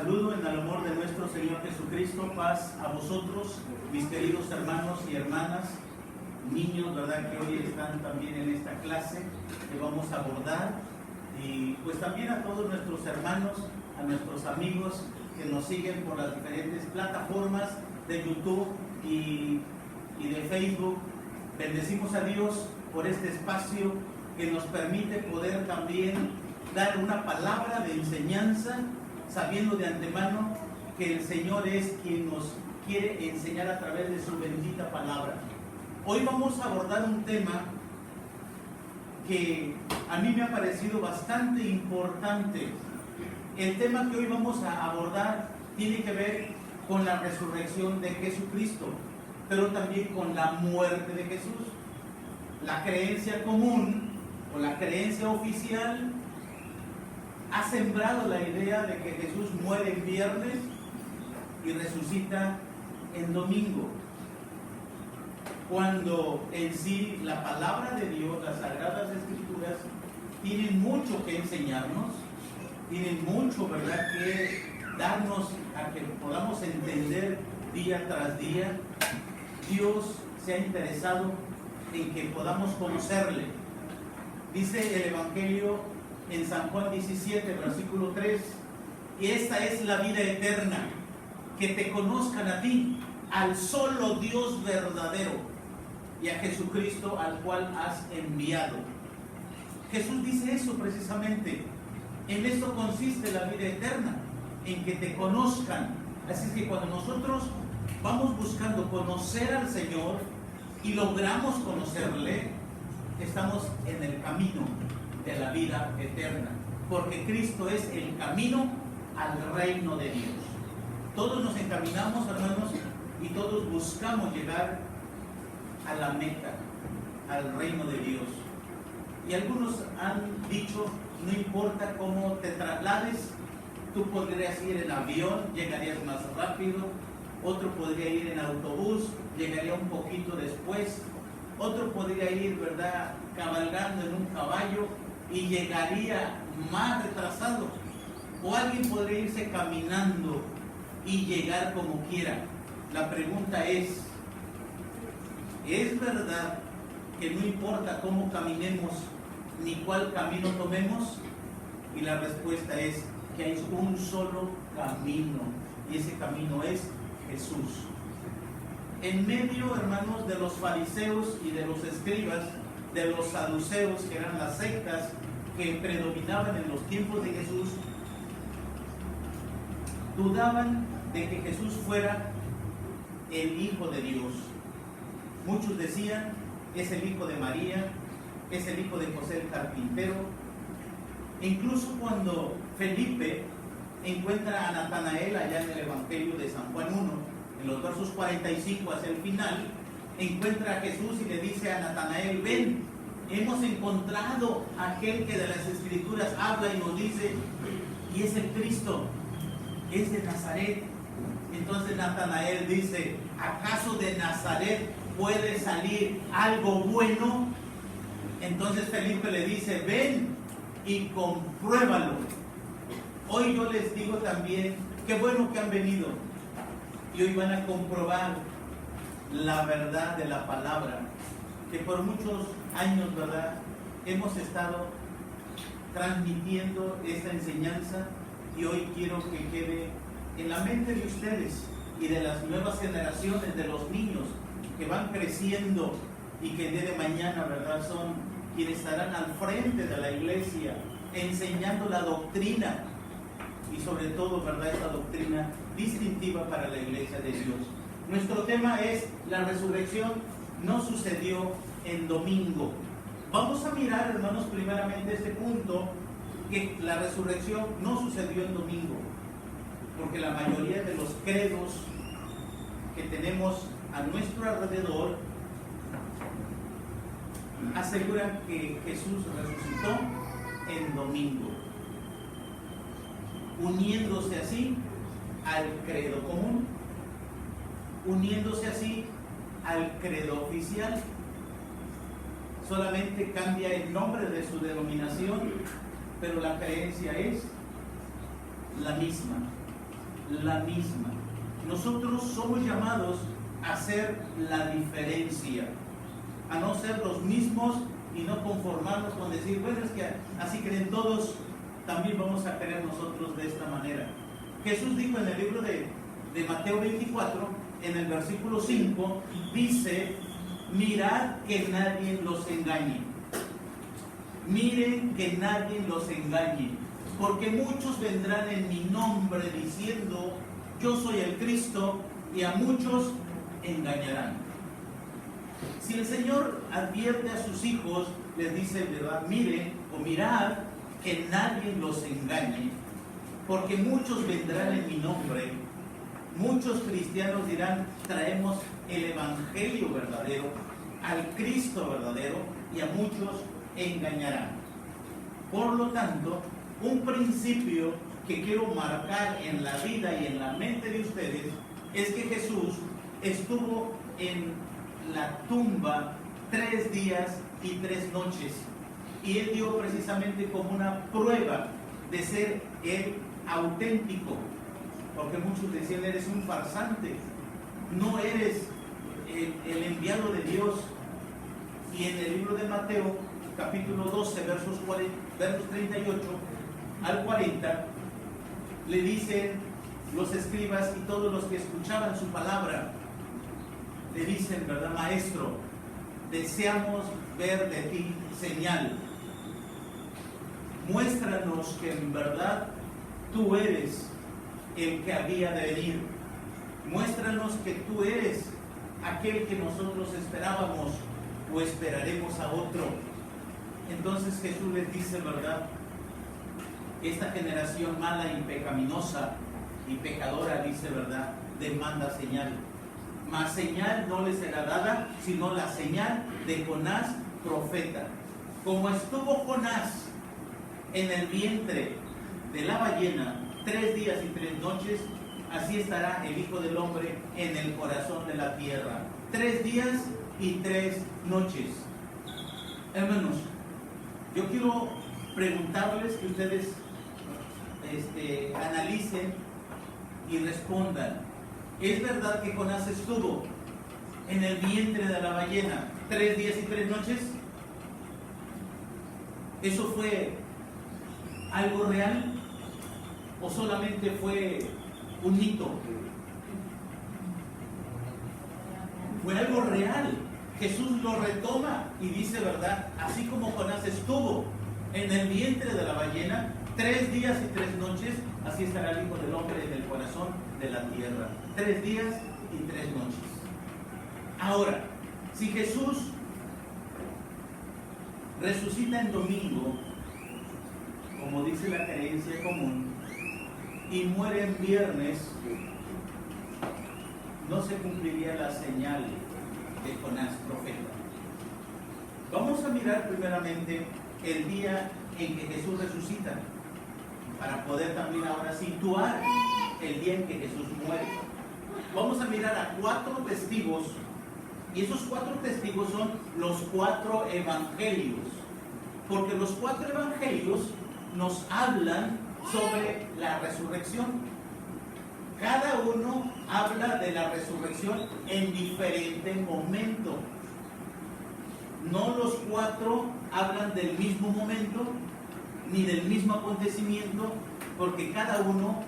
saludo en el amor de nuestro Señor Jesucristo. Paz a vosotros, mis queridos hermanos y hermanas, niños, ¿verdad?, que hoy están también en esta clase que vamos a abordar. Y pues también a todos nuestros hermanos, a nuestros amigos que nos siguen por las diferentes plataformas de YouTube y de Facebook. Bendecimos a Dios por este espacio que nos permite poder también dar una palabra de enseñanza, sabiendo de antemano que el Señor es quien nos quiere enseñar a través de su bendita palabra. Hoy vamos a abordar un tema que a mí me ha parecido bastante importante. El tema que hoy vamos a abordar tiene que ver con la resurrección de Jesucristo, pero también con la muerte de Jesús. La creencia común o la creencia oficial ha sembrado la idea de que Jesús muere en viernes y resucita en domingo, cuando en sí la palabra de Dios, las Sagradas Escrituras, tienen mucho que enseñarnos, tienen mucho, ¿verdad?, que darnos a que podamos entender día tras día. Dios se ha interesado en que podamos conocerle. Dice el Evangelio en San Juan 17, versículo 3, y esta es la vida eterna, que te conozcan a ti, al solo Dios verdadero, y a Jesucristo al cual has enviado. Jesús dice eso precisamente. En esto consiste la vida eterna, en que te conozcan. Así es que cuando nosotros vamos buscando conocer al Señor y logramos conocerle, estamos en el camino de la vida eterna, porque Cristo es el camino al reino de Dios. Todos nos encaminamos, hermanos, y todos buscamos llegar a la meta, al reino de Dios. Y algunos han dicho, no importa cómo te traslades, tú podrías ir en avión, llegarías más rápido, otro podría ir en autobús, llegaría un poquito después, otro podría ir, ¿verdad?, cabalgando en un caballo y llegaría más retrasado, o alguien podría irse caminando y llegar como quiera. La pregunta ¿es verdad que no importa cómo caminemos ni cuál camino tomemos? Y la respuesta es que hay un solo camino, y ese camino es Jesús. En medio, hermanos, de los fariseos y de los escribas, de los saduceos, que eran las sectas que predominaban en los tiempos de Jesús, dudaban de que Jesús fuera el Hijo de Dios. Muchos decían, es el hijo de María, es el hijo de José el carpintero. E incluso cuando Felipe encuentra a Natanael allá en el Evangelio de San Juan 1, en los versos 45 hacia el final, encuentra a Jesús y le dice a Natanael: ven, hemos encontrado a aquel que de las Escrituras habla y nos dice, y es el Cristo, es de Nazaret. Entonces Natanael dice: ¿acaso de Nazaret puede salir algo bueno? Entonces Felipe le dice: ven y compruébalo. Hoy yo les digo también, qué bueno que han venido, y hoy van a comprobar la verdad de la palabra, que por muchos años, ¿verdad?, hemos estado transmitiendo esta enseñanza, y hoy quiero que quede en la mente de ustedes y de las nuevas generaciones, de los niños que van creciendo y que el día de mañana, ¿verdad?, son quienes estarán al frente de la iglesia enseñando la doctrina, y sobre todo, ¿verdad?, esta doctrina distintiva para la iglesia de Dios. Nuestro tema es: la resurrección no sucedió en domingo. Vamos a mirar, hermanos, primeramente este punto, que la resurrección no sucedió en domingo, porque la mayoría de los credos que tenemos a nuestro alrededor aseguran que Jesús resucitó en domingo, uniéndose así al credo común, uniéndose así al credo oficial. Solamente cambia el nombre de su denominación, pero la creencia es la misma. la misma. Nosotros somos llamados a hacer la diferencia, a no ser los mismos y no conformarnos con decir, bueno, es que así creen todos, también vamos a creer nosotros de esta manera. Jesús dijo en el libro de Mateo 24, en el versículo 5, dice, mirad que nadie los engañe. Miren que nadie los engañe, porque muchos vendrán en mi nombre diciendo, yo soy el Cristo, y a muchos engañarán. Si el Señor advierte a sus hijos, les dice, ¿verdad? Miren o mirad que nadie los engañe, porque muchos vendrán en mi nombre. Muchos cristianos dirán, traemos el Evangelio verdadero, al Cristo verdadero, y a muchos engañarán. Por lo tanto, un principio que quiero marcar en la vida y en la mente de ustedes es que Jesús estuvo en la tumba 3 días y 3 noches, y Él dio precisamente como una prueba de ser Él auténtico, porque muchos decían, eres un farsante, no eres el enviado de Dios. Y en el libro de Mateo, capítulo 12, versos 38 al 40, le dicen los escribas y todos los que escuchaban su palabra, le dicen, ¿verdad, maestro? Deseamos ver de ti señal. Muéstranos que en verdad tú eres el que había de venir. Muéstranos que tú eres aquel que nosotros esperábamos o esperaremos a otro. Entonces Jesús les dice, ¿verdad? Esta generación mala y pecaminosa y pecadora, dice, ¿verdad?, demanda señal. Mas señal no les será dada, sino la señal de Jonás, profeta. Como estuvo Jonás en el vientre de la ballena 3 días y 3 noches, así estará el Hijo del Hombre en el corazón de la tierra. 3 días y 3 noches. Hermanos, yo quiero preguntarles que ustedes analicen y respondan. ¿Es verdad que Jonás estuvo en el vientre de la ballena 3 días y 3 noches? ¿Eso fue algo real o solamente fue un mito? Fue algo real. Jesús lo retoma y dice, ¿verdad? Así como Jonás estuvo en el vientre de la ballena 3 días y 3 noches, así estará el Hijo del Hombre en el corazón de la tierra. 3 días y 3 noches. Ahora, si Jesús resucita en domingo, como dice la creencia común, y muere en viernes, no se cumpliría la señal de Jonás, profeta. Vamos a mirar primeramente el día en que Jesús resucita, para poder también ahora situar el día en que Jesús muere. Vamos a mirar a 4 testigos, y esos 4 testigos son los 4 evangelios, porque los 4 evangelios nos hablan sobre la resurrección. Cada uno habla de la resurrección en diferente momento. No los 4 hablan del mismo momento ni del mismo acontecimiento, porque cada uno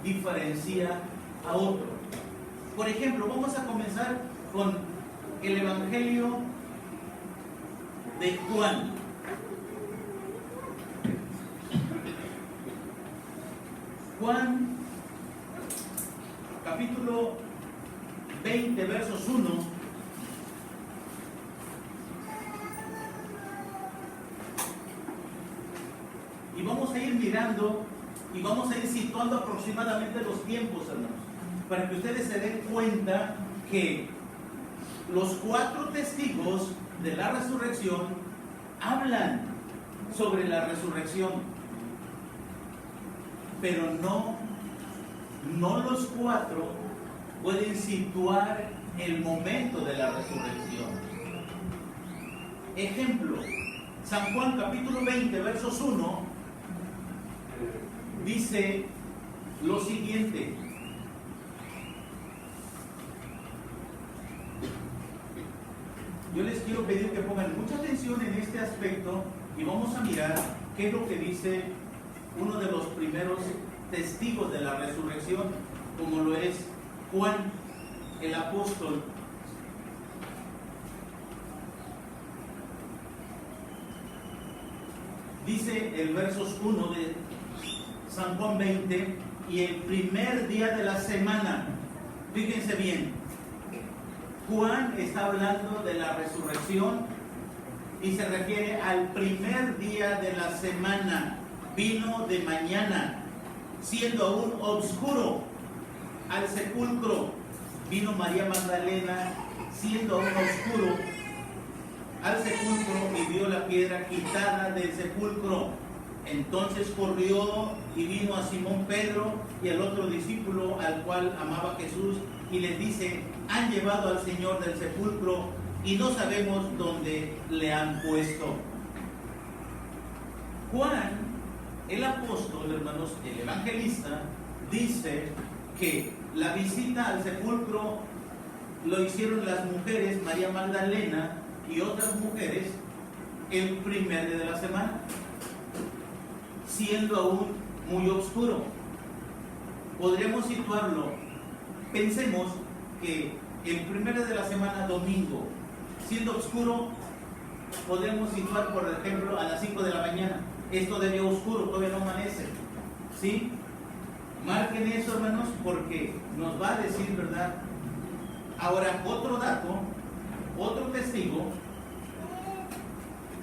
diferencia a otro. Por ejemplo, vamos a comenzar con el Evangelio de Juan. Juan, capítulo 20, versos 1. Y vamos a ir mirando y vamos a ir situando aproximadamente los tiempos, hermanos, para que ustedes se den cuenta que los 4 testigos de la resurrección hablan sobre la resurrección, pero no los 4 pueden situar el momento de la resurrección. Ejemplo, San Juan capítulo 20, versos 1, dice lo siguiente. Yo les quiero pedir que pongan mucha atención en este aspecto y vamos a mirar qué es lo que dice uno de los primeros testigos de la resurrección, como lo es Juan el apóstol. Dice el versos 1 de San Juan 20, y el primer día de la semana, fíjense bien, Juan está hablando de la resurrección y se refiere al primer día de la semana. Vino de mañana, siendo aún oscuro, al sepulcro. Vino María Magdalena, siendo aún oscuro, al sepulcro, y vio la piedra quitada del sepulcro. Entonces corrió y vino a Simón Pedro y al otro discípulo al cual amaba Jesús, y les dice: han llevado al Señor del sepulcro y no sabemos dónde le han puesto. Juan, el apóstol, hermanos, el evangelista, dice que la visita al sepulcro lo hicieron las mujeres, María Magdalena y otras mujeres, el primer día de la semana, siendo aún muy oscuro. Podríamos situarlo, pensemos que el primer día de la semana, domingo, siendo oscuro, podemos situar, por ejemplo, a las 5 de la mañana. Esto debe oscuro, todavía no amanece, ¿sí? Marquen eso, hermanos, porque nos va a decir, ¿verdad? Ahora, otro dato, otro testigo.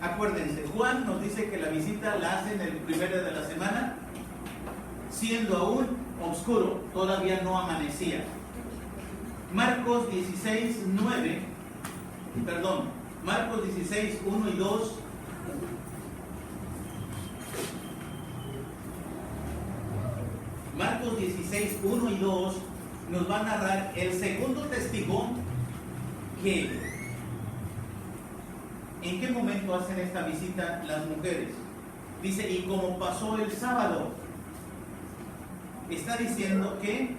Acuérdense, Juan nos dice que la visita la hacen el primer día de la semana, siendo aún oscuro, todavía no amanecía. Marcos 16, 9, perdón, Marcos 16, 1 y 2. Marcos 16, 1 y 2 nos va a narrar el segundo testigo que ¿en qué momento hacen esta visita las mujeres? Dice, y como pasó el sábado. Está diciendo que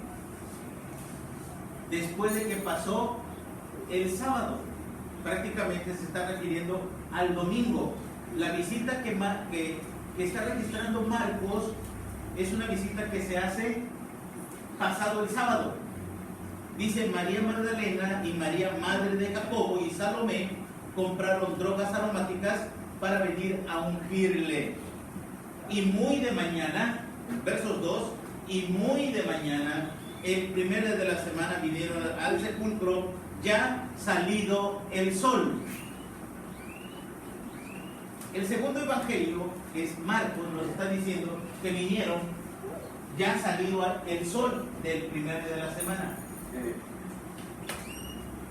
después de que pasó el sábado, prácticamente se está refiriendo al domingo. La visita que está registrando Marcos es una visita que se hace pasado el sábado. Dice: María Magdalena y María, madre de Jacobo, y Salomé compraron drogas aromáticas para venir a ungirle. Y muy de mañana, versos 2, y muy de mañana, el primer día de la semana, vinieron al sepulcro, ya salido el sol. El segundo evangelio, que es Marcos, nos está diciendo que vinieron ya salido el sol del primer día de la semana.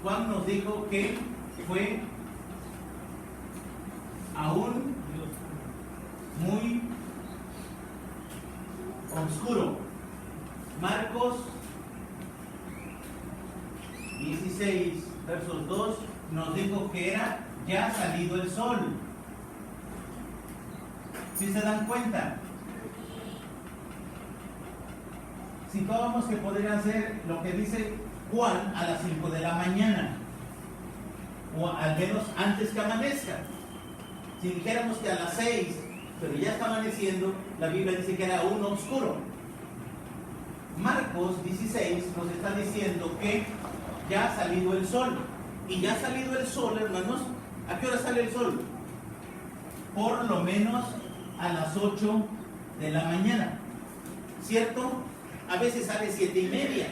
Juan nos dijo que fue aún muy oscuro. Marcos 16, versos 2, nos dijo que era ya salido el sol. ¿Sí se dan cuenta? Situábamos que podría ser lo que dice Juan a las 5 de la mañana, o al menos antes que amanezca. Si dijéramos que a las 6, pero ya está amaneciendo, la Biblia dice que era aún oscuro. Marcos 16 nos está diciendo que ya ha salido el sol. Y ya ha salido el sol, hermanos, ¿a qué hora sale el sol? Por lo menos a las 8 de la mañana, ¿cierto? A veces sale 7:30,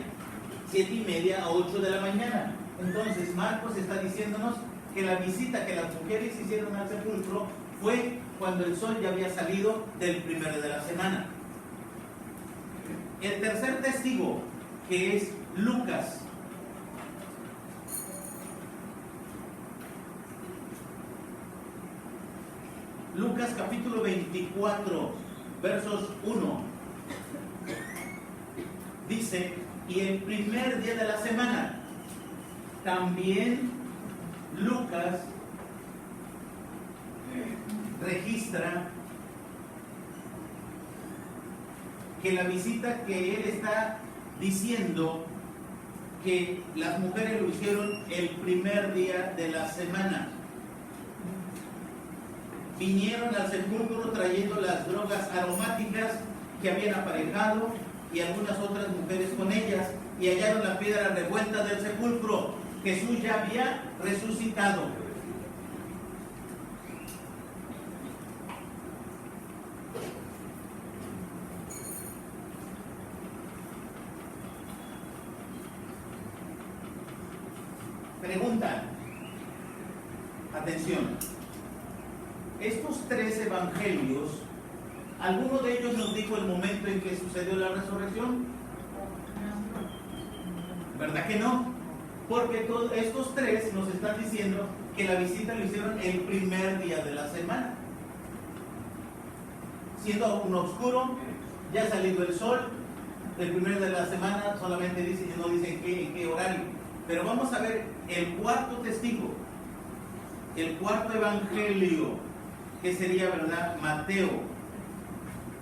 7:30 a 8 de la mañana. Entonces Marcos está diciéndonos que la visita que las mujeres hicieron al sepulcro fue cuando el sol ya había salido del primero de la semana. El tercer testigo, que es Lucas. Lucas capítulo 24, versos 1. Dice: y el primer día de la semana, también Lucas registra que la visita que él está diciendo que las mujeres lo hicieron el primer día de la semana. Vinieron al sepulcro trayendo las drogas aromáticas que habían aparejado y algunas otras mujeres con ellas, y hallaron la piedra revuelta del sepulcro. Jesús ya había resucitado. Pregunta, atención, estos 3 evangelios, ¿alguno de ellos nos dijo el momento en que sucedió la resurrección? ¿Verdad que no? Porque todos estos 3 nos están diciendo que la visita lo hicieron el primer día de la semana. Siendo aún oscuro, ya ha salido el sol, el primer día de la semana solamente dice, no dice en qué horario. Pero vamos a ver el cuarto testigo, el cuarto evangelio, que sería, ¿verdad?, Mateo.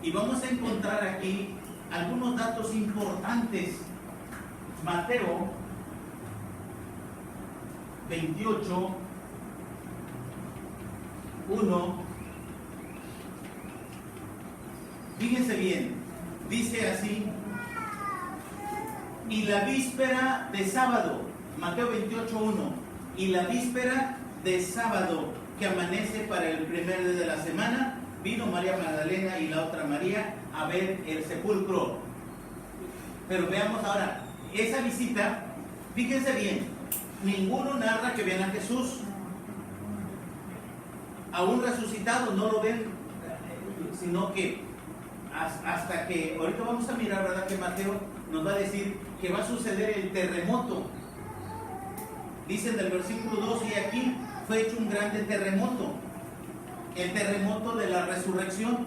Y vamos a encontrar aquí algunos datos importantes. Mateo 28, 1. Fíjense bien, dice así: y la víspera de sábado, Mateo 28, 1, y la víspera de sábado, que amanece para el primer día de la semana, vino María Magdalena y la otra María a ver el sepulcro. Pero veamos ahora, esa visita, fíjense bien, ninguno narra que ven a Jesús. Aún resucitado no lo ven, sino que hasta que, ahorita vamos a mirar, ¿verdad?, que Mateo nos va a decir que va a suceder el terremoto. Dicen del versículo 2, y aquí fue hecho un grande terremoto, el terremoto de la resurrección.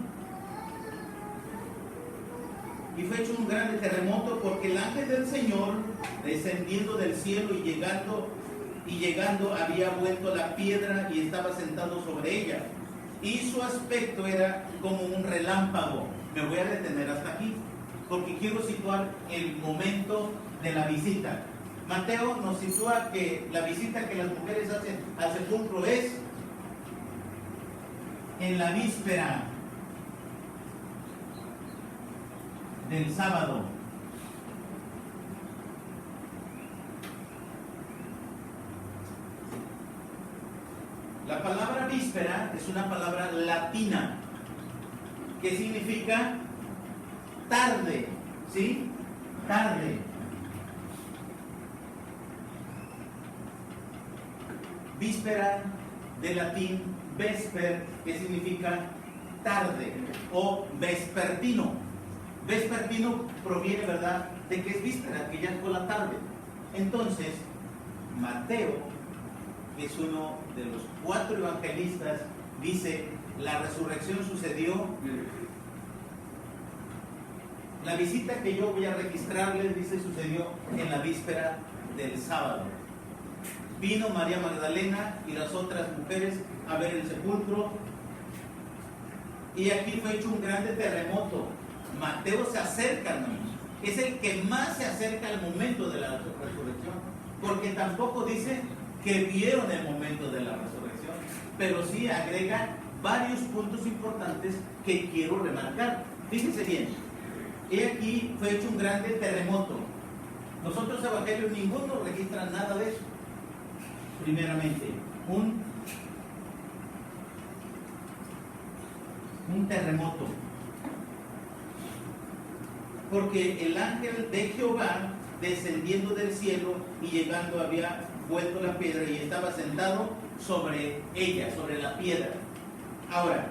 Y fue hecho un grande terremoto porque el ángel del Señor, descendiendo del cielo y llegando, había vuelto la piedra y estaba sentado sobre ella. Y su aspecto era como un relámpago. Me voy a detener hasta aquí, porque quiero situar el momento de la visita. Mateo nos sitúa que la visita que las mujeres hacen al sepulcro es en la víspera del sábado. La palabra víspera es una palabra latina que significa tarde, ¿sí? Tarde. Víspera, de latín vesper, que significa tarde, o vespertino. Vespertino proviene, ¿verdad?, de que es víspera, que ya es por la tarde. Entonces, Mateo, que es uno de los 4 evangelistas, dice, la resurrección sucedió. La visita que yo voy a registrarles, dice, sucedió en la víspera del sábado. Vino María Magdalena y las otras mujeres a ver el sepulcro, y aquí fue hecho un grande terremoto. Mateo se acerca, hermanos, es el que más se acerca al momento de la resurrección, porque tampoco dice que vieron el momento de la resurrección, pero sí agrega varios puntos importantes que quiero remarcar. Fíjense bien, y aquí fue hecho un grande terremoto. Los otros evangelios ninguno registran nada de eso. Primeramente, un terremoto, porque el ángel de Jehová, descendiendo del cielo y llegando, había vuelto la piedra y estaba sentado sobre ella, sobre la piedra. Ahora,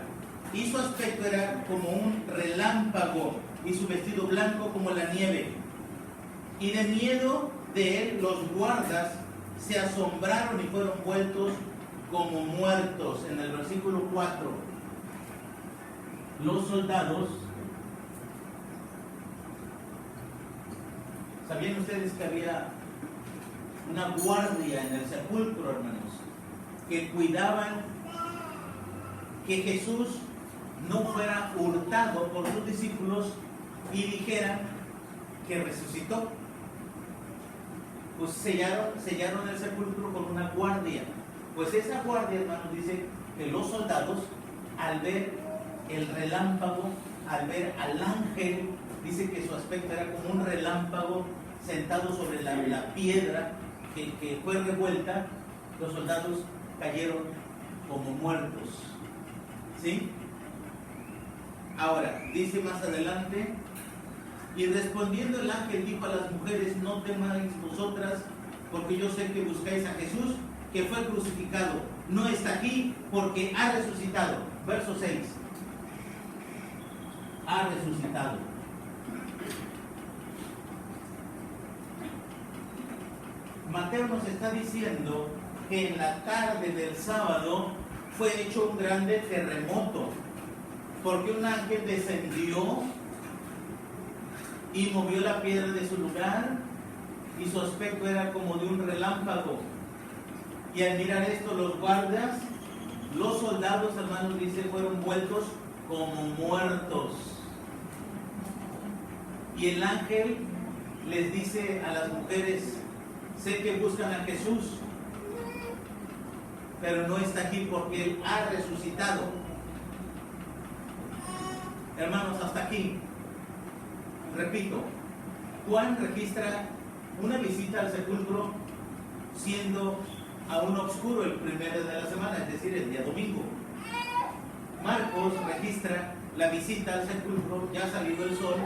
y su aspecto era como un relámpago, y su vestido blanco como la nieve. Y de miedo de él los guardas se asombraron y fueron vueltos como muertos. En el versículo 4, los soldados, ¿sabían ustedes que había una guardia en el sepulcro, hermanos, que cuidaban que Jesús no fuera hurtado por sus discípulos y dijeran que resucitó. Pues sellaron el sepulcro con una guardia. Pues esa guardia, hermanos, dice que los soldados, al ver el relámpago, al ver al ángel, dice que su aspecto era como un relámpago sentado sobre la piedra que fue revuelta, los soldados cayeron como muertos. ¿Sí? Ahora, dice más adelante, y respondiendo el ángel dijo a las mujeres, no temáis vosotras, porque yo sé que buscáis a Jesús, que fue crucificado. No está aquí, porque ha resucitado. Verso 6. Ha resucitado. Mateo nos está diciendo que en la tarde del sábado fue hecho un grande terremoto, porque un ángel descendió y movió la piedra de su lugar, y su aspecto era como de un relámpago. Y al mirar esto, los guardias, los soldados, hermanos, dice, fueron vueltos como muertos. Y el ángel les dice a las mujeres, sé que buscan a Jesús, pero no está aquí porque Él ha resucitado. Hermanos, hasta aquí. Repito, Juan registra una visita al sepulcro siendo aún oscuro el primero de la semana, es decir, el día domingo. Marcos registra la visita al sepulcro ya salido el sol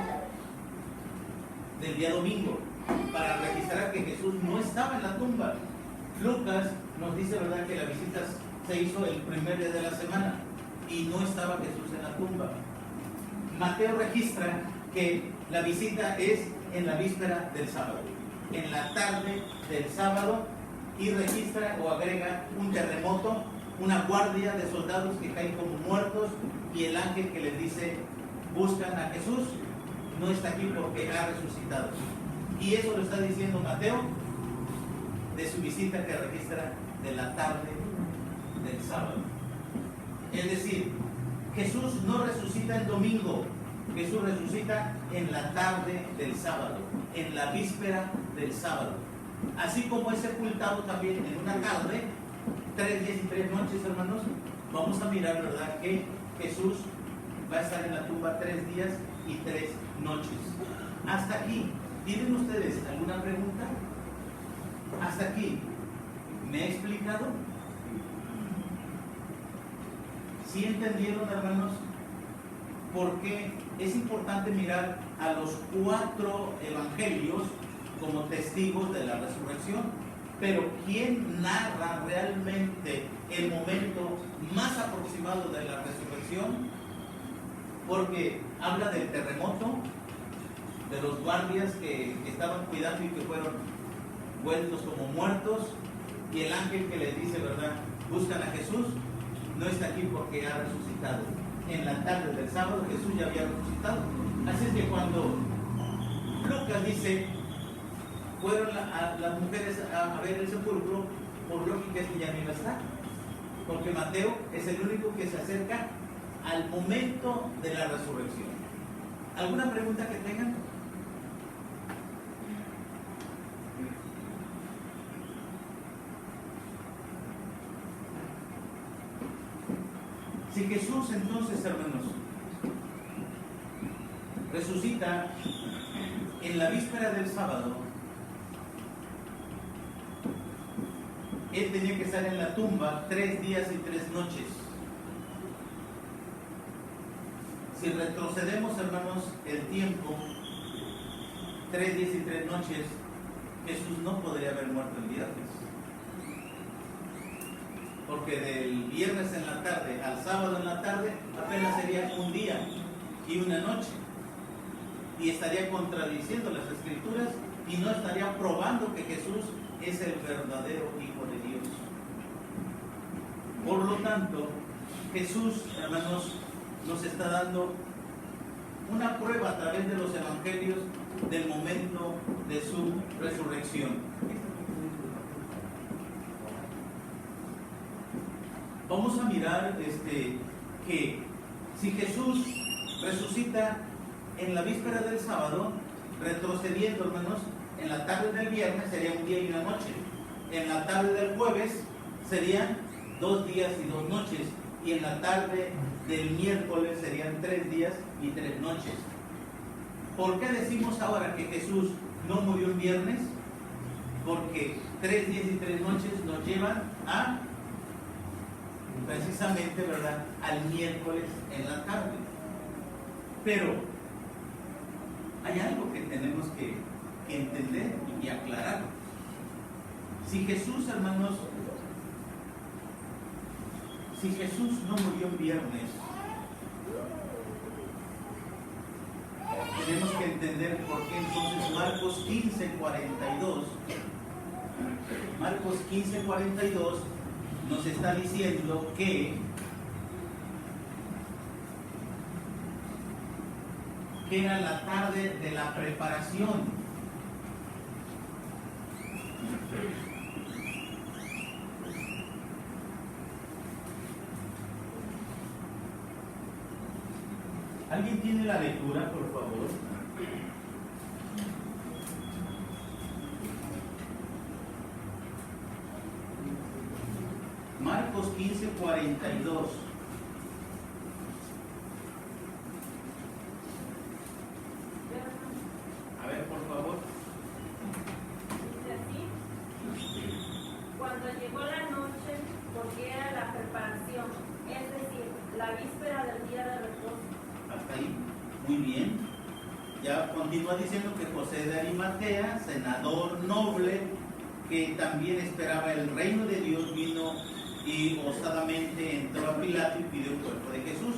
del día domingo, para registrar que Jesús no estaba en la tumba. Lucas nos dice, ¿verdad?, que la visita se hizo el primer día de la semana y no estaba Jesús en la tumba. Mateo registra que la visita es en la víspera del sábado, en la tarde del sábado, y registra o agrega un terremoto, una guardia de soldados que caen como muertos, y el ángel que les dice, buscan a Jesús, no está aquí porque ha resucitado. Y eso lo está diciendo Mateo de su visita que registra de la tarde del sábado. Es decir, Jesús no resucita el domingo, Jesús resucita en la tarde del sábado, en la víspera del sábado. Así como es sepultado también en una tarde, 3 días y 3 noches, hermanos, vamos a mirar, ¿verdad?, que Jesús va a estar en la tumba 3 días y 3 noches. Hasta aquí, ¿tienen ustedes alguna pregunta? Hasta aquí, ¿me he explicado? ¿Sí entendieron, hermanos? Porque es importante mirar a los 4 evangelios como testigos de la resurrección. Pero ¿quién narra realmente el momento más aproximado de la resurrección? Porque habla del terremoto, de los guardias que estaban cuidando y que fueron vueltos como muertos, y el ángel que les dice, ¿verdad?, buscan a Jesús, no está aquí porque ha resucitado. En la tarde del sábado Jesús ya había resucitado. Así es que cuando Lucas dice, fueron las mujeres a ver el sepulcro, por lógica es que ya no iba a estar, porque Mateo es el único que se acerca al momento de la resurrección. ¿Alguna pregunta que tengan? Si Jesús entonces, hermanos, resucita en la víspera del sábado, Él tenía que estar en la tumba 3 días y 3 noches. Si retrocedemos, hermanos, el tiempo, 3 días y 3 noches, Jesús no podría haber muerto el viernes. Porque del viernes en la tarde al sábado en la tarde apenas sería un día y una noche. Y estaría contradiciendo las Escrituras y no estaría probando que Jesús es el verdadero Hijo de Dios. Por lo tanto, Jesús, hermanos, nos está dando una prueba a través de los evangelios del momento de su resurrección. Vamos a mirar que si Jesús resucita en la víspera del sábado, retrocediendo, hermanos, en la tarde del viernes sería un día y una noche. En la tarde del jueves serían 2 días y 2 noches. Y en la tarde del miércoles serían 3 días y 3 noches. ¿Por qué decimos ahora que Jesús no murió en viernes? Porque 3 días y 3 noches nos llevan a, precisamente, ¿verdad?, al miércoles en la tarde. Pero hay algo que tenemos que entender y aclarar. Si Jesús, hermanos, si Jesús no murió en viernes, tenemos que entender por qué entonces Marcos 15:42 nos está diciendo que era la tarde de la preparación. ¿Alguien tiene la lectura, por favor? Marcos 15:42. A ver, por favor. Dice así: cuando llegó la noche, porque era la preparación, es decir, la víspera del día de reposo. Hasta ahí, muy bien. Ya continúa diciendo que José de Arimatea, senador noble, que también esperaba el reino de Dios, vino y osadamente entró a Pilato y pidió el cuerpo de Jesús.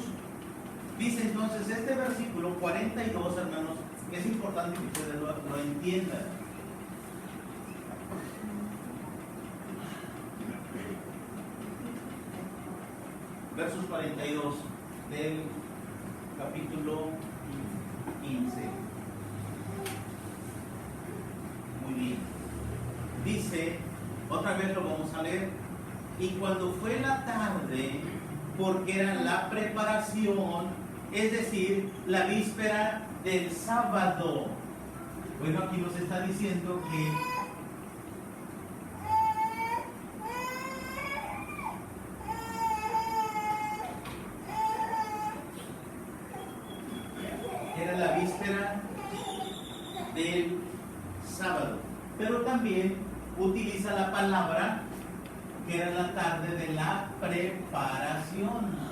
Dice entonces este versículo 42, hermanos, que es importante que ustedes lo entiendan. Versos 42 del capítulo 15. Muy bien. Dice, otra vez lo vamos a leer. Y cuando fue la tarde, porque era la preparación, es decir, la víspera del sábado. Bueno, aquí nos está diciendo que era la víspera del sábado, pero también utiliza la palabra que era la tarde de la preparación.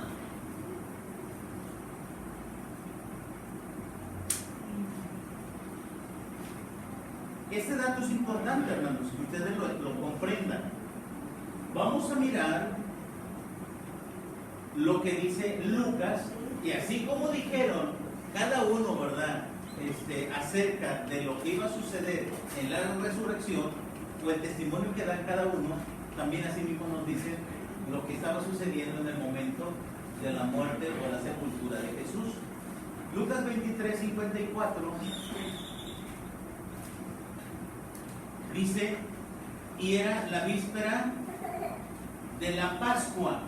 Este dato es importante, hermanos, que ustedes lo comprendan. Vamos a mirar lo que dice Lucas, y así como dijeron cada uno, ¿verdad?, acerca de lo que iba a suceder en la resurrección, o el testimonio que da cada uno, también así mismo nos dice lo que estaba sucediendo en el momento de la muerte o la sepultura de Jesús. Lucas 23:54 dice, y era la víspera de la Pascua.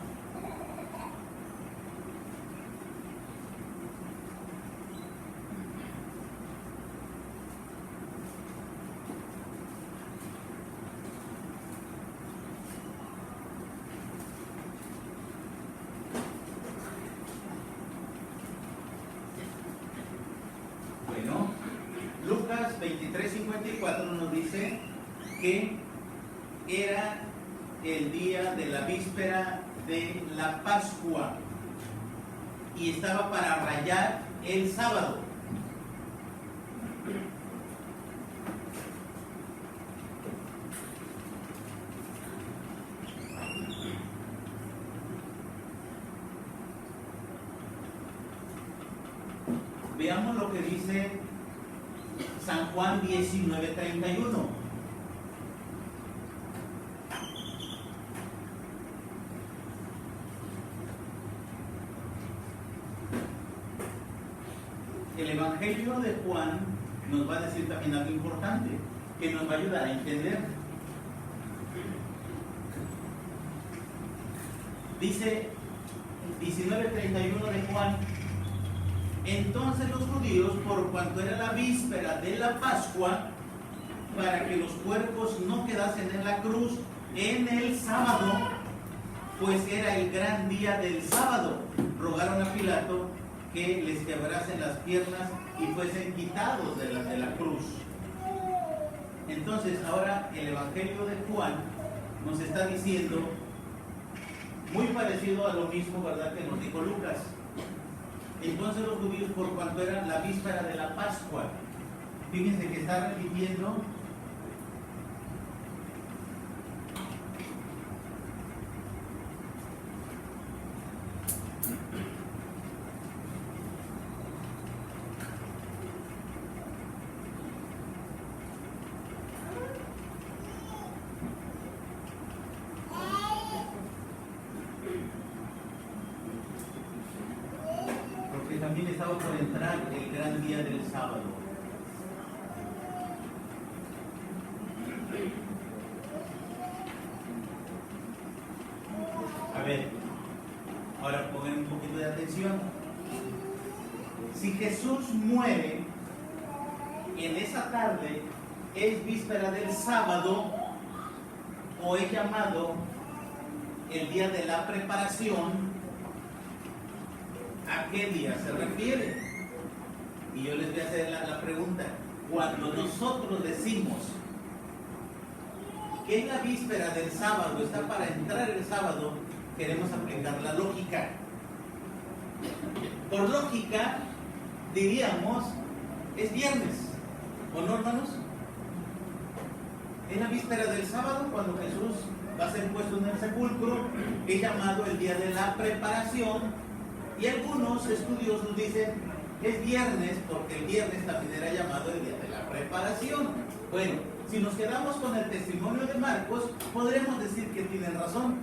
Bueno, Lucas 23:54 nos dice que era el día de la víspera de la Pascua y estaba para rayar el sábado. Veamos lo que dice San Juan 19:31. El Evangelio de Juan nos va a decir también algo importante que nos va a ayudar a entender. Dice 19:31 de Juan: Entonces los judíos, por cuanto era la víspera de la Pascua, para que los cuerpos no quedasen en la cruz en el sábado, pues era el gran día del sábado, rogaron a Pilato que les quebrasen las piernas y fuesen quitados de la cruz. Entonces ahora el Evangelio de Juan nos está diciendo muy parecido a lo mismo, ¿verdad?, que nos dijo Lucas. Entonces los judíos, por cuanto era la víspera de la Pascua, fíjense que está repitiendo también estaba por entrar el gran día del sábado. A ver, ahora pongan un poquito de atención. Si Jesús muere en esa tarde, ¿es víspera del sábado o es llamado el día de la preparación? ¿A qué día se refiere? Y yo les voy a hacer la pregunta. Cuando nosotros decimos que en la víspera del sábado está para entrar el sábado, queremos aplicar la lógica. Por lógica, diríamos, es viernes, ¿o no, hermanos? En la víspera del sábado, cuando Jesús va a ser puesto en el sepulcro, es llamado el día de la preparación. Y algunos estudiosos dicen es viernes porque el viernes también era llamado el día de la preparación. Bueno, si nos quedamos con el testimonio de Marcos, podremos decir que tienen razón.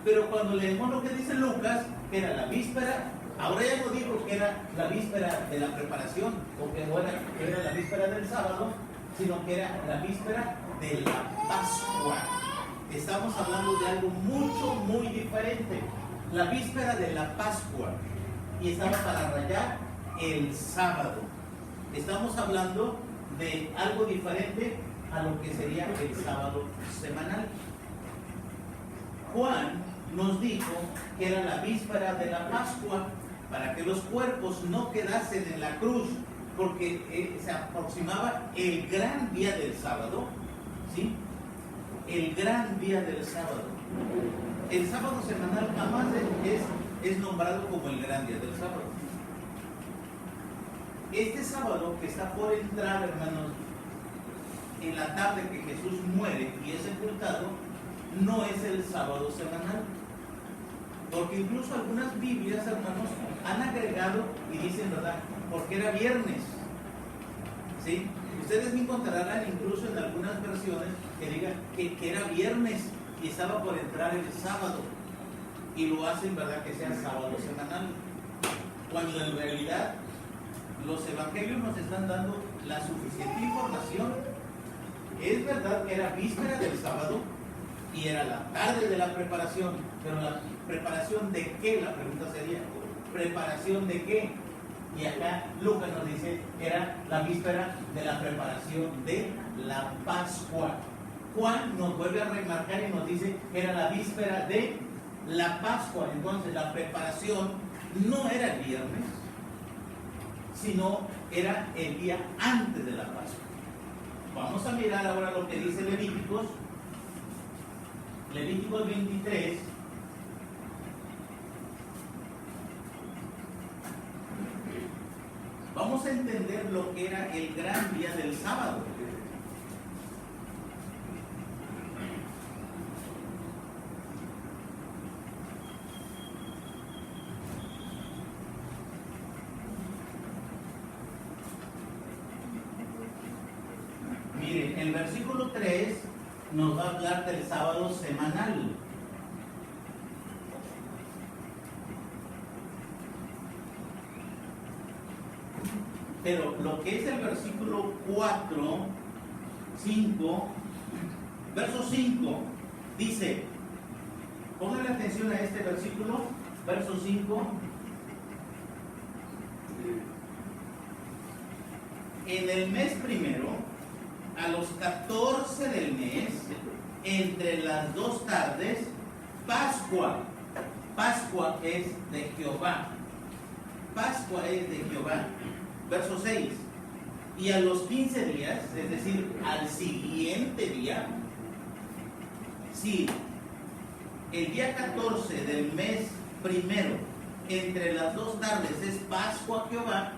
Pero cuando leemos lo que dice Lucas, que era la víspera, ahora ya no digo que era la víspera de la preparación, o que no era la víspera del sábado, sino que era la víspera de la Pascua. Estamos hablando de algo muy diferente. La víspera de la Pascua, y estaba para rayar el sábado. Estamos hablando de algo diferente a lo que sería el sábado semanal. Juan nos dijo que era la víspera de la Pascua para que los cuerpos no quedasen en la cruz, porque se aproximaba el gran día del sábado, ¿sí? El gran día del sábado. El sábado semanal jamás es nombrado como el gran día del sábado. Este sábado que está por entrar, hermanos, en la tarde que Jesús muere y es sepultado, no es el sábado semanal. Porque incluso algunas Biblias, hermanos, han agregado y dicen, ¿verdad?, porque era viernes. ¿Sí? Ustedes me encontrarán incluso en algunas versiones que digan que era viernes y estaba por entrar el sábado, y lo hacen, ¿verdad?, que sea sábado semanal, cuando en realidad los evangelios nos están dando la suficiente información. Es verdad que era víspera del sábado y era la tarde de la preparación, pero la preparación de qué, la pregunta sería, ¿preparación de qué? Y acá Lucas nos dice que era la víspera de la preparación de la Pascua. Juan nos vuelve a remarcar y nos dice que era la víspera de la Pascua. Entonces la preparación no era el viernes, sino era el día antes de la Pascua. Vamos a mirar ahora lo que dice Levíticos 23. Vamos a entender lo que era el gran día del sábado. Miren, el versículo 3 nos va a hablar del sábado semanal. Pero lo que es el versículo 4, 5, verso 5, dice, pónganle atención a este versículo, verso 5, en el mes primero, a los 14 del mes, entre las 2 tardes, Pascua. Pascua es de Jehová. Pascua es de Jehová. Verso 6. Y a los 15 días, es decir, al siguiente día, si el día 14 del mes primero, entre las 2 tardes, es Pascua a Jehová,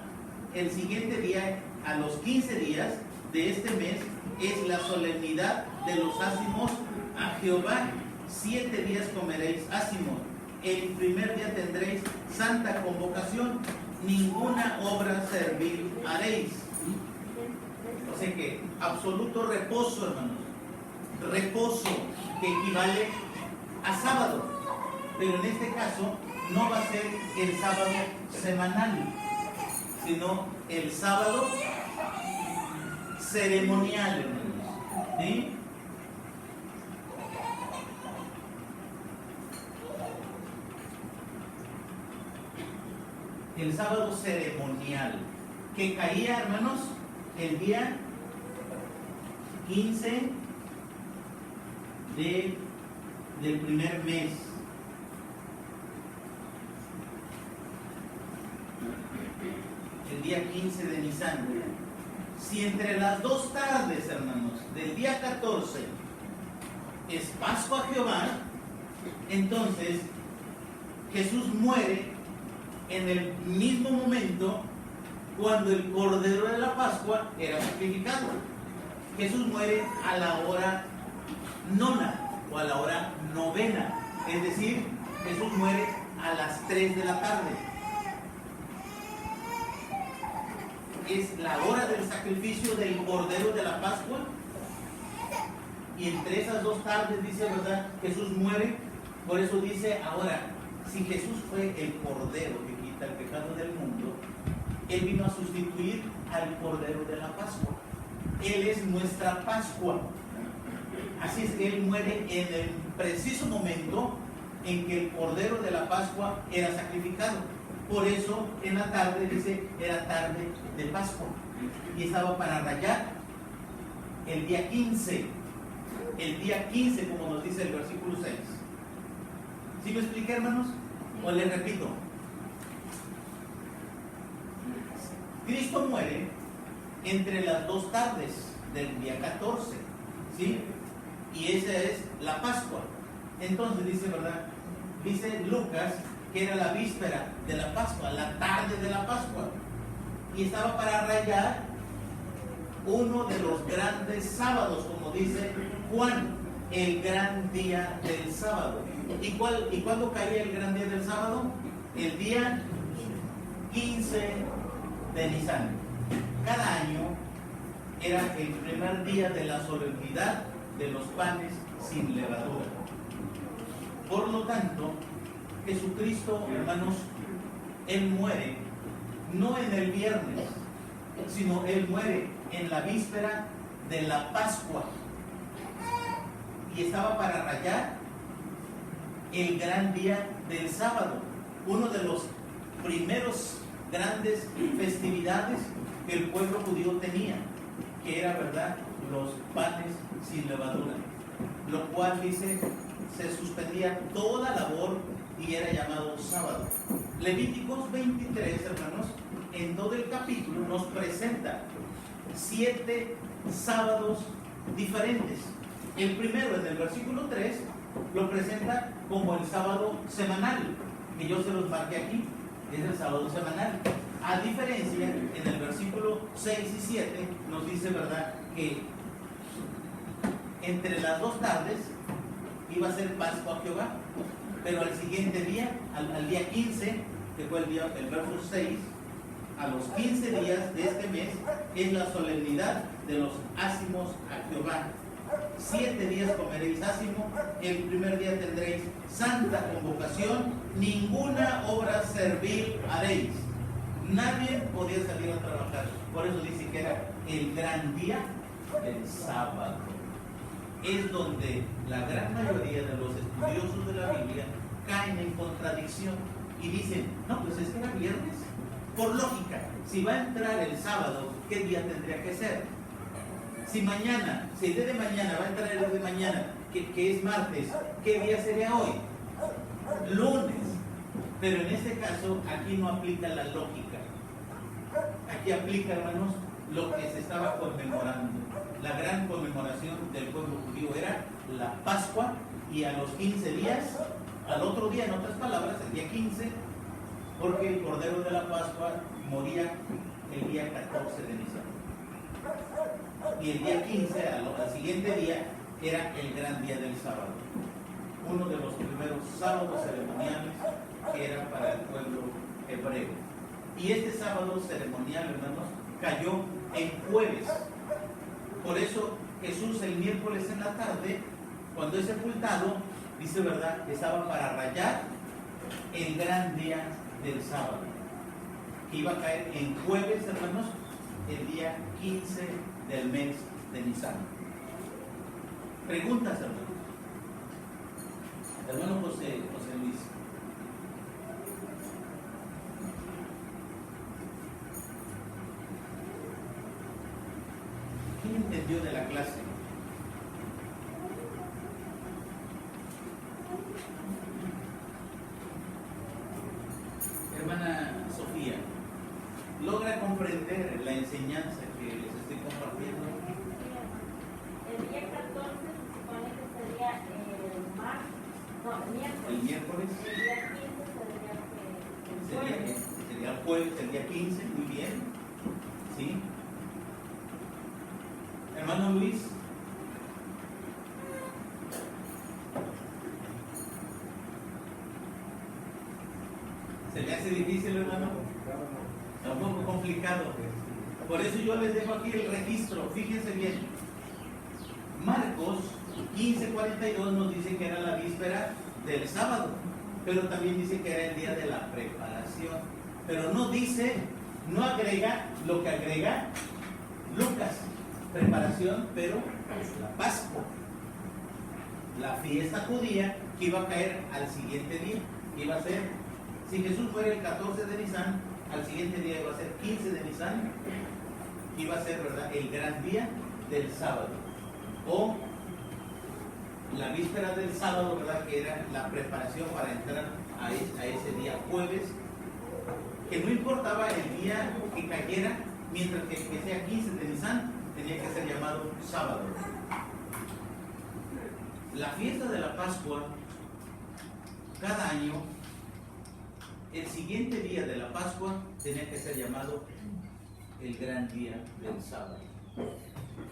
el siguiente día, a los 15 días de este mes, es la solemnidad de los ázimos a Jehová. 7 días comeréis ázimos. El primer día tendréis santa convocación. Ninguna obra servil haréis. O sea que absoluto reposo, hermanos. Reposo que equivale a sábado. Pero en este caso no va a ser el sábado semanal, sino el sábado ceremonial, hermanos. ¿Sí? El sábado ceremonial, que caía, hermanos, el día 15 del primer mes. El día 15 de Nisan. Si entre las 2 tardes, hermanos, del día 14 es Pascua a Jehová, entonces Jesús muere en el mismo momento cuando el Cordero de la Pascua era sacrificado. Jesús muere a la hora nona o a la hora novena, es decir, Jesús muere a las 3 de la tarde. Es la hora del sacrificio del Cordero de la Pascua, y entre esas 2 tardes, dice, ¿verdad?, Jesús muere. Por eso dice ahora, si Jesús fue el Cordero que quita el pecado del mundo, Él vino a sustituir al Cordero de la Pascua. Él es nuestra Pascua. Así es, Él muere en el preciso momento en que el Cordero de la Pascua era sacrificado. Por eso en la tarde, dice, era tarde de Pascua. Y estaba para rayar el día 15. El día 15, como nos dice el versículo 6. ¿Sí me expliqué, hermanos? O les repito. Cristo muere entre las 2 tardes del día 14, ¿sí? Y esa es la Pascua. Entonces dice, ¿verdad? Dice Lucas que era la víspera de la Pascua, la tarde de la Pascua. Y estaba para rayar uno de los grandes sábados, como dice Juan, el gran día del sábado. ¿Y cuándo caía el gran día del sábado? El día 15 de Nisan. Cada año era el primer día de la solemnidad de los panes sin levadura. Por lo tanto, Jesucristo, hermanos, Él muere no en el viernes, sino Él muere en la víspera de la Pascua. Y estaba para rayar el gran día del sábado, uno de los primeros grandes festividades que el pueblo judío tenía, que era, ¿verdad?, los panes sin levadura, lo cual dice, se suspendía toda labor y era llamado sábado. Levíticos 23, hermanos, en todo el capítulo nos presenta 7 sábados diferentes. El primero, en el versículo 3, lo presenta como el sábado semanal, que yo se los marqué aquí, es el sábado semanal. A diferencia, en el versículo 6 y 7 nos dice, ¿verdad?, que entre las 2 tardes iba a ser Pascua a Jehová, pero al siguiente día, al día 15, que fue el verso 6, a los 15 días de este mes, es la solemnidad de los ázimos a Jehová. 7 días comeréis ázimo, el primer día tendréis santa convocación, ninguna obra servil haréis. Nadie podía salir a trabajar. Por eso dice que era el gran día del sábado. Es donde la gran mayoría de los estudiosos de la Biblia caen en contradicción y dicen, no, pues es que era viernes. Por lógica, si va a entrar el sábado, ¿qué día tendría que ser? Si mañana, si el día de mañana va a entrar el día de mañana, que es martes, ¿qué día sería hoy? Lunes. Pero en este caso, aquí no aplica la lógica. Aquí aplica, hermanos, lo que se estaba conmemorando. La gran conmemoración del pueblo judío era la Pascua, y a los 15 días, al otro día, en otras palabras, el día 15, porque el Cordero de la Pascua moría el día 14 de Nisan. Y el día 15, al siguiente día, era el gran día del sábado. Uno de los primeros sábados ceremoniales que era para el pueblo hebreo. Y este sábado ceremonial, hermanos, cayó en jueves. Por eso Jesús el miércoles en la tarde, cuando es sepultado, dice, ¿verdad?, estaba para rayar el gran día del sábado, que iba a caer en jueves, hermanos, el día 15 del mes de Nisan. Preguntas, hermanos. Hermano José Luis. ¿Quién entendió de la clase? Hermana Sofía, ¿logra comprender la enseñanza que les estoy compartiendo? El día 14 se supone que sería el martes, no, el miércoles. El miércoles. El día 15 sería el jueves. Sería el jueves, el día 15, muy bien. ¿Sí? Hermano Luis. ¿Se le hace difícil, hermano? Está un poco complicado. Por eso yo les dejo aquí el registro. Fíjense bien. Marcos 15:42 nos dice que era la víspera del sábado, pero también dice que era el día de la preparación. Pero no dice, no agrega lo que agrega Lucas. Preparación, pero la Pascua, la fiesta judía que iba a caer al siguiente día. Iba a ser, si Jesús fuera el 14 de Nisan, al siguiente día iba a ser 15 de Nisan, iba a ser, ¿verdad?, el gran día del sábado, o la víspera del sábado, ¿verdad?, que era la preparación para entrar a ese día jueves, que no importaba el día que cayera, mientras que sea 15 de Nisan, tenía que ser llamado sábado. La fiesta de la Pascua, cada año, el siguiente día de la Pascua tenía que ser llamado el gran día del sábado.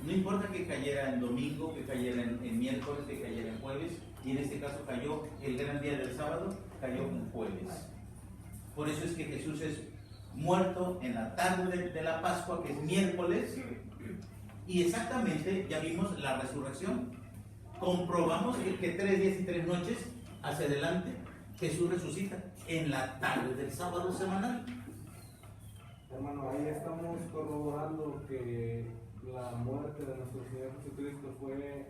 No importa que cayera en domingo, que cayera en miércoles, que cayera en jueves, y en este caso cayó el gran día del sábado, cayó en jueves. Por eso es que Jesús es muerto en la tarde de la Pascua, que es miércoles, y exactamente ya vimos la resurrección. Comprobamos que 3 días y 3 noches hacia adelante Jesús resucita en la tarde del sábado semanal. Hermano, ahí estamos corroborando que la muerte de nuestro Señor Jesucristo fue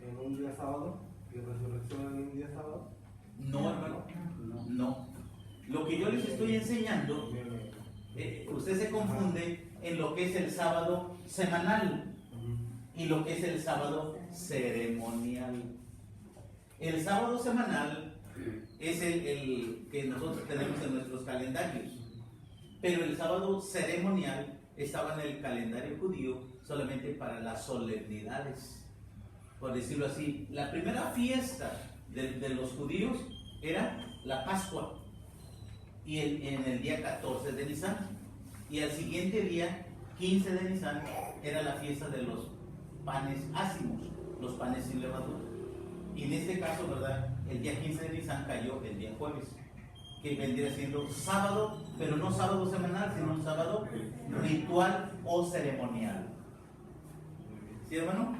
en un día sábado y resurrección en un día sábado. No, hermano, no. Lo que yo les estoy enseñando, usted se confunde en lo que es el sábado semanal y lo que es el sábado ceremonial. El sábado semanal es el que nosotros tenemos en nuestros calendarios, pero el sábado ceremonial estaba en el calendario judío solamente para las solemnidades, por decirlo así. La primera fiesta de los judíos era la Pascua, y en el día 14 de Nisan, y al siguiente día, 15 de Nisan, era la fiesta de los panes ácimos, los panes sin levadura. Y en este caso, ¿verdad?, el día 15 de Nisan cayó el día jueves, que vendría siendo sábado, pero no sábado semanal, sino un sábado ritual o ceremonial. ¿Sí, hermano?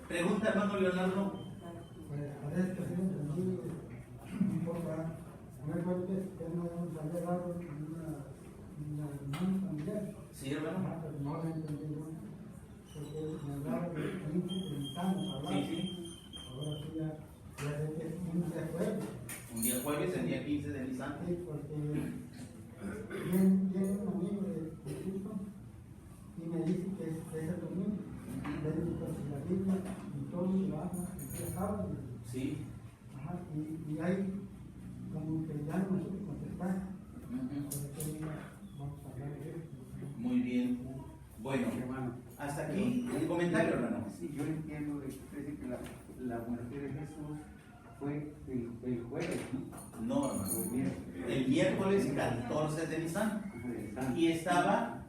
Pregunta, hermano Leonardo. A ver, que sí, entendí un poco. No es porque no nos había dado una reunión familiar. Sí, hermano. No lo he entendido. Porque me hablaba de 20, 30 años. Hablaba. Sí. Ahora sí ya sé que es un día jueves. Un día jueves, el día 15 de Nisan. Sí, porque bien Bueno, hermano. hasta aquí un comentario, hermano. Sí, yo entiendo de que usted dice que la muerte de Jesús fue el jueves, ¿no? No, O hermano. el miércoles. El miércoles 14 de Nisan. Ajá, del santo.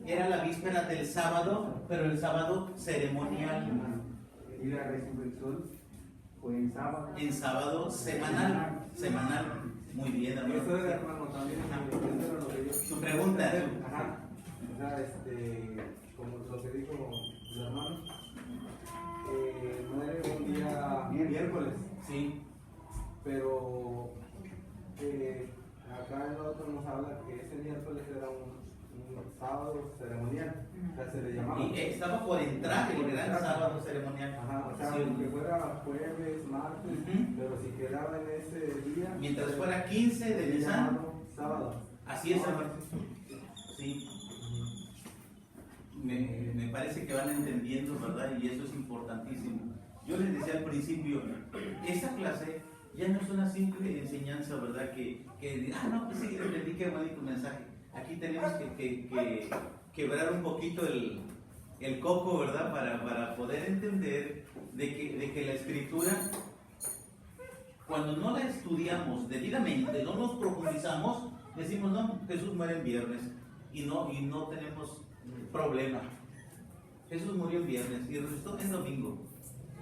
Y era la víspera del sábado, pero el sábado ceremonial. Hermano. Y la resurrección fue en sábado. En sábado semanal. Muy bien, Y eso era, hermano. hermano, también, eso era lo que yo... Su pregunta. Ajá. O sea, como lo que dijo el hermano, muere un día miércoles, Sí, pero acá en lo otro nos habla que ese miércoles era un sábado ceremonial, o sea, se le llamaba. y estaba por entrar el gran sábado ceremonial. Ajá, o sea, Sí. aunque fuera jueves, martes, Ujú. pero si quedaba en ese día. Mientras fuera 15 de se le Nisan, llamaba sábado. así es, hermano. Sí, me parece que van entendiendo, ¿verdad? Y eso es importantísimo. Yo les decía al principio, esa clase ya no es una simple enseñanza, ¿verdad? Que no, pues sí, entendí, qué bonito mensaje. Aquí tenemos que quebrar un poquito el coco, ¿verdad? Para poder entender de que la escritura, cuando no la estudiamos debidamente, no nos profundizamos, decimos, no, Jesús muere en viernes y no tenemos problema. Jesús murió en viernes y resucitó en domingo.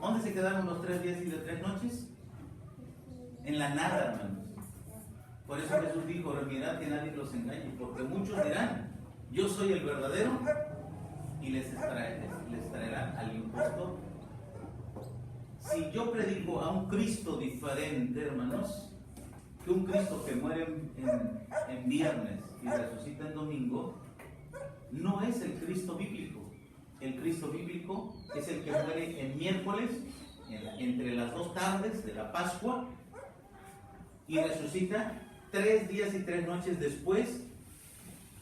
¿Dónde se quedaron los 3 días y las 3 noches? En la nada, hermanos. Por eso Jesús dijo, mirad que nadie los engañe, porque muchos dirán, yo soy el verdadero, y les traerán al impostor. Si yo predico a un Cristo diferente, hermanos, que un Cristo que muere en viernes y resucita en domingo, no es el Cristo bíblico. El Cristo bíblico es el que muere en miércoles, entre las 2 tardes de la Pascua, y resucita 3 días y 3 noches después,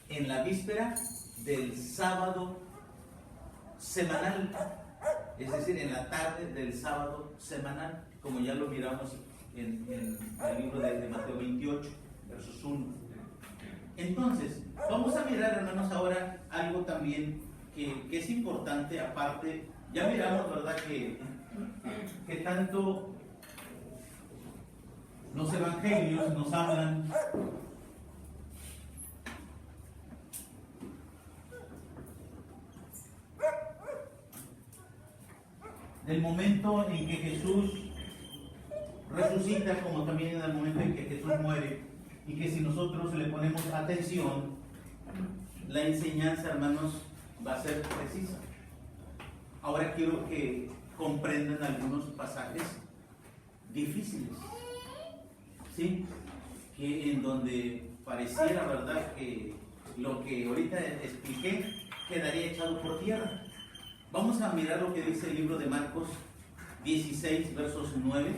en la víspera del sábado semanal, es decir, en la tarde del sábado semanal, como ya lo miramos en el libro de Mateo 28, versos 1. Entonces, vamos a mirar, hermanos, ahora algo también que es importante, aparte, ya miramos, ¿verdad?, que tanto los evangelios nos hablan del momento en que Jesús resucita, como también en el momento en que Jesús muere, y que si nosotros le ponemos atención, la enseñanza, hermanos, va a ser precisa. Ahora quiero que comprendan algunos pasajes difíciles, ¿sí? Que en donde pareciera, ¿verdad?, que lo que ahorita expliqué quedaría echado por tierra. Vamos a mirar lo que dice el libro de Marcos 16, versos 9.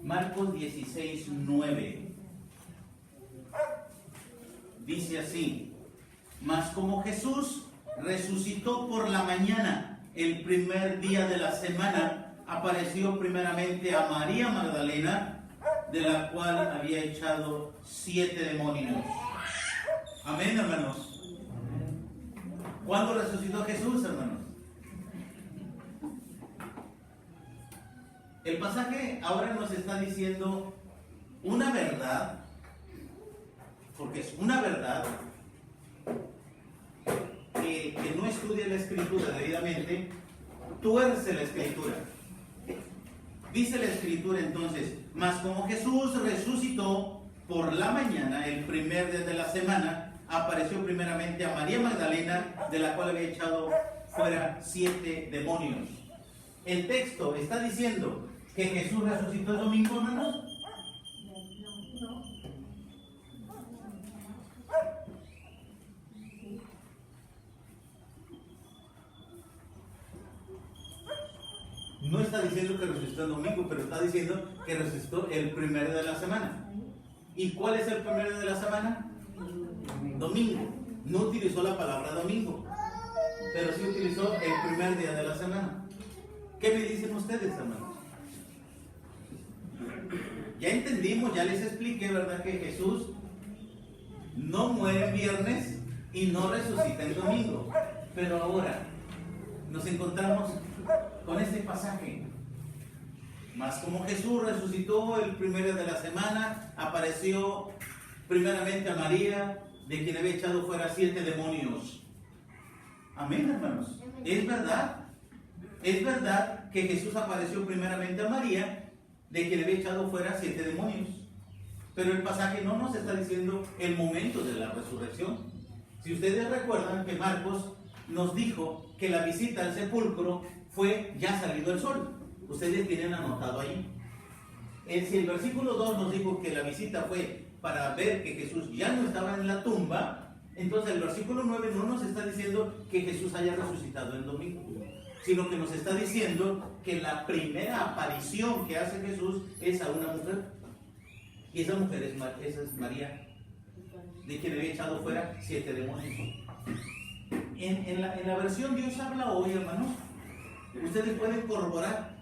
Marcos 16, 9. Dice así: mas como Jesús resucitó por la mañana, el primer día de la semana, apareció primeramente a María Magdalena, de la cual había echado 7 demonios. Amén, hermanos. ¿Cuándo resucitó Jesús, hermanos? El pasaje ahora nos está diciendo una verdad, porque es una verdad que no estudia la escritura debidamente, tuerce la escritura. Dice la escritura entonces: mas como Jesús resucitó por la mañana, el primer día de la semana, apareció primeramente a María Magdalena, de la cual había echado fuera 7 demonios. El texto está diciendo que Jesús resucitó el domingo, hermanos. No está diciendo que resucitó el domingo, pero está diciendo que resucitó el primer día de la semana. ¿Y cuál es el primer día de la semana? Domingo. No utilizó la palabra domingo, pero sí utilizó el primer día de la semana. ¿Qué me dicen ustedes, hermanos? Ya entendimos, ya les expliqué, ¿verdad? Que Jesús no muere en viernes y no resucita en domingo. Pero ahora nos encontramos con este pasaje. Mas como Jesús resucitó el primero de la semana, apareció primeramente a María, de quien había echado fuera 7 demonios. Amén, hermanos. Es verdad que Jesús apareció primeramente a María, de quien había echado fuera 7 demonios. Pero el pasaje no nos está diciendo el momento de la resurrección. Si ustedes recuerdan que Marcos nos dijo que la visita al sepulcro fue ya salido el sol. Ustedes tienen anotado ahí. Si el versículo 2 nos dijo que la visita fue para ver que Jesús ya no estaba en la tumba, entonces el versículo 9 no nos está diciendo que Jesús haya resucitado el domingo, sino que nos está diciendo que la primera aparición que hace Jesús es a una mujer. Y esa mujer es María, de quien había echado fuera 7 demonios. En la versión Dios habla hoy, hermanos, ustedes pueden corroborar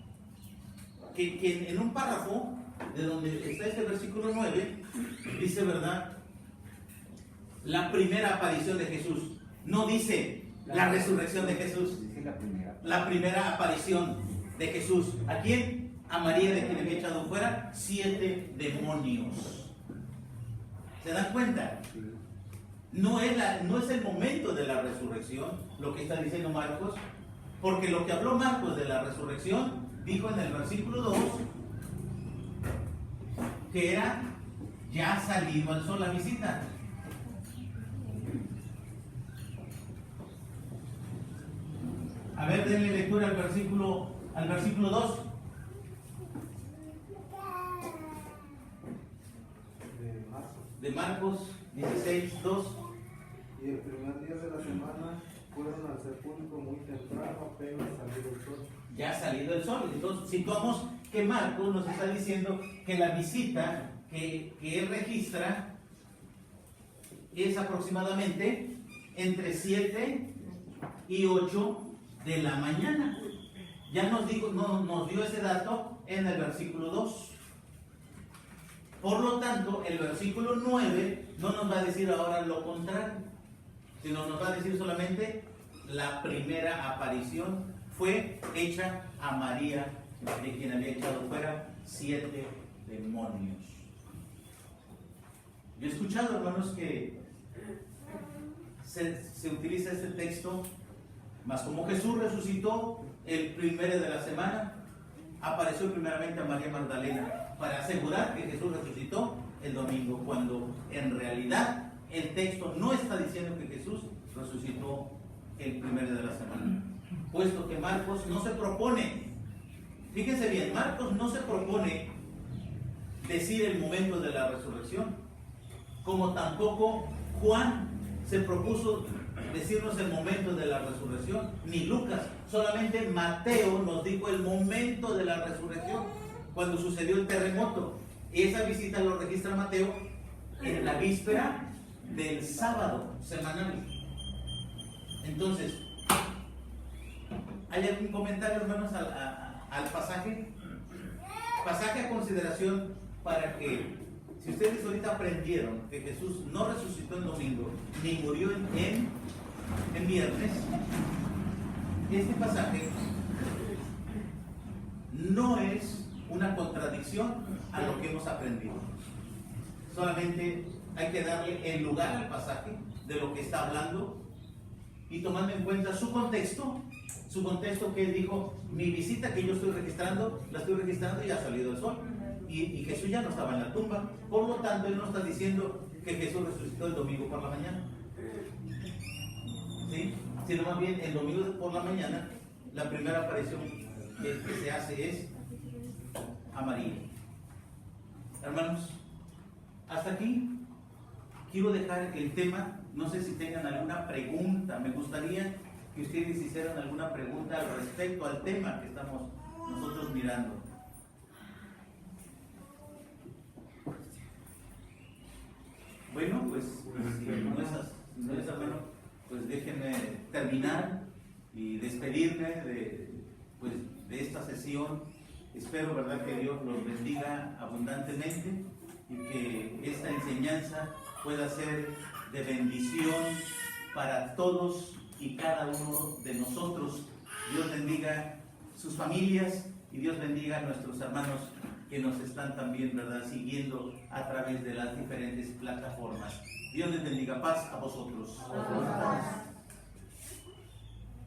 que en un párrafo de donde está este versículo 9, dice, ¿verdad? La primera aparición de Jesús. No dice la resurrección de Jesús. Dice La primera aparición de Jesús. ¿A quién? A María, de quien había echado fuera 7 demonios. ¿Se dan cuenta? No es el momento de la resurrección lo que está diciendo Marcos, porque lo que habló Marcos de la resurrección dijo en el versículo 2 que era ya salido al sol la visita. A ver, denle lectura al versículo 2. De Marcos 16, 2. Y el primer día de la semana fueron al sepulcro muy temprano, apenas salido el sol. Ya ha salido el sol. Entonces situamos que Marcos nos está diciendo que la visita que él registra es aproximadamente entre 7 y 8 de la mañana. Ya nos dio ese dato en el versículo 2. Por lo tanto, el versículo 9 no nos va a decir ahora lo contrario, sino nos va a decir solamente la primera aparición fue hecha a María, de quien había echado fuera 7 demonios. Yo he escuchado, hermanos, que se utiliza este texto, mas como Jesús resucitó el primero de la semana, apareció primeramente a María Magdalena para asegurar que Jesús resucitó el domingo, cuando en realidad el texto no está diciendo que Jesús resucitó el primero de la semana, puesto que Marcos no se propone, fíjense bien, Marcos no se propone decir el momento de la resurrección, como tampoco Juan se propuso decirnos el momento de la resurrección, ni Lucas. Solamente Mateo nos dijo el momento de la resurrección, cuando sucedió el terremoto. Esa visita lo registra Mateo en la víspera del sábado semanal. Entonces, ¿hay algún comentario, hermanos, al pasaje? Pasaje a consideración para que, si ustedes ahorita aprendieron que Jesús no resucitó en domingo, ni murió en viernes, este pasaje no es una contradicción a lo que hemos aprendido. Solamente hay que darle el lugar al pasaje de lo que está hablando y tomando en cuenta su contexto que él dijo, mi visita que yo estoy registrando, la estoy registrando y ha salido el sol. Y Jesús ya no estaba en la tumba. Por lo tanto, él no está diciendo que Jesús resucitó el domingo por la mañana. ¿Sí? Sino más bien el domingo por la mañana, la primera aparición que se hace es a María. Hermanos, hasta aquí quiero dejar el tema. No sé si tengan alguna pregunta. Me gustaría que ustedes hicieran alguna pregunta al respecto al tema que estamos nosotros mirando. Bueno, pues Si no es así, hermano, pues déjenme terminar y despedirme de esta sesión. Espero, ¿verdad?, que Dios los bendiga abundantemente y que esta enseñanza pueda ser de bendición para todos y cada uno de nosotros. Dios bendiga sus familias y Dios bendiga a nuestros hermanos que nos están también, ¿verdad?, siguiendo a través de las diferentes plataformas. Dios les bendiga. Paz a vosotros. Amén.